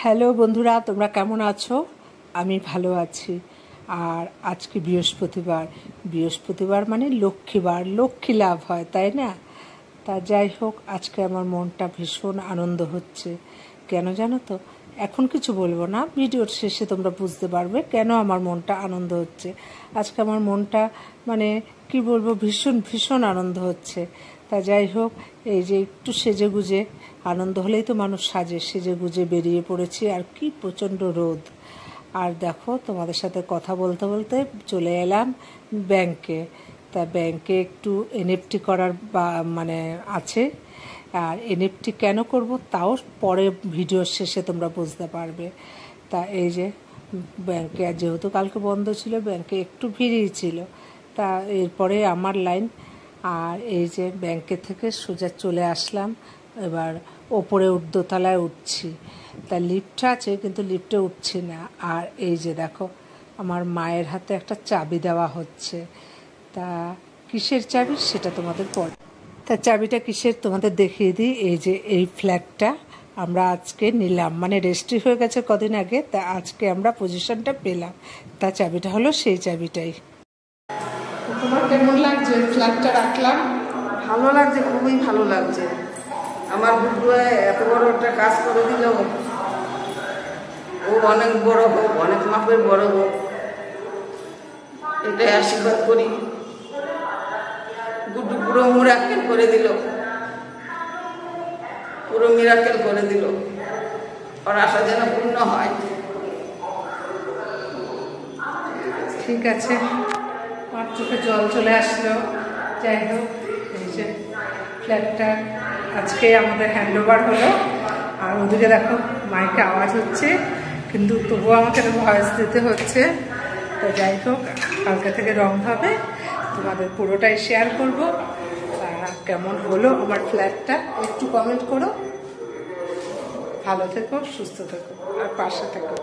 Hello বন্ধুরা, তোমরা কেমন আছো? আমি ভালো আছি। আর আজকে বৃহস্পতিবার মানে লক্ষ্মীবার, লক্ষ্মী লাভ হয়, তাই না? তা যাই হোক, আজকে আমার মনটা ভীষণ আনন্দ হচ্ছে। কেন জানো তো? এখন কিছু বলবো না, ভিডিওর শেষে তোমরা বুঝতে পারবে কেন আমার মনটা আনন্দ হচ্ছে। আজকে আমার মনটা মানে কি বলবো, ভীষণ ভীষণ আনন্দ হচ্ছে। তা যাই হোক, এই যে একটু সেজে গুজে, আনন্দ হলেই তো মানুষ সাজে, সেজে গুজে বেরিয়ে পড়েছি। আর কি প্রচণ্ড রোদ। আর দেখো, তোমাদের সাথে কথা বলতে বলতে চলে এলাম ব্যাংকে। তা ব্যাংকে একটু এনএফটি করার মানে আছে। আর এনএফটি কেন করব তাও পরে ভিডিওর শেষে তোমরা বুঝতে পারবে। তা এই যে ব্যাংকে, যেহেতু কালকে বন্ধ ছিল, ব্যাংকে একটু ভিড়ই ছিল। তা এরপরে আমার লাইন। আর এই যে ব্যাংকে থেকে সোজা চলে আসলাম, এবার ওপরে দোতলায় উঠছি। তা লিফট আছে, কিন্তু লিফটে উঠছি না। আর এই যে দেখো, আমার মায়ের হাতে একটা চাবি দেওয়া হচ্ছে। তা কিসের চাবি সেটা তোমাদের পরে, তা চাবিটা কিসের তোমাদের দেখিয়ে দিই। এই যে এই ফ্ল্যাটটা আমরা আজকে নিলাম, মানে রেজিস্ট্রি হয়ে গেছে কদিন আগে, তা আজকে আমরা পজিশনটা পেলাম। তা চাবিটা হলো সেই চাবিটাই। তোমার কেমন লাগছে ফ্ল্যাটটা রাখলাম? ভালো লাগছে, খুবই ভালো লাগছে। আমার বুড়ুয়া এত বড় একটা কাজ করে দিল। ও অনেক বড় হোক, অনেক মাপের বড় হোক, এটাই আশীর্বাদ করি। গুড্ডু পুরো মিরাকেল করে দিল, পুরো মিরাকেল করে দিল। ওর আশা যেন পূর্ণ হয়। ঠিক আছে, আমার চোখে জল চলে আসলো। যাই হোক, এই যে ফ্ল্যাটটা আজকে আমাদের হ্যান্ডওভার হলো। আর ওদিকে দেখো মাইকে আওয়াজ হচ্ছে, কিন্তু তবুও আমাকে ভয়েস দিতে হচ্ছে। তো যাই হোক, কালকে থেকে রং হবে, তোমাদের পুরোটাই শেয়ার করব। কেমন হলো আমার ফ্ল্যাটটা একটু কমেন্ট করো। ভালো থেকো, সুস্থ থেকো, আর পাশে থেকো।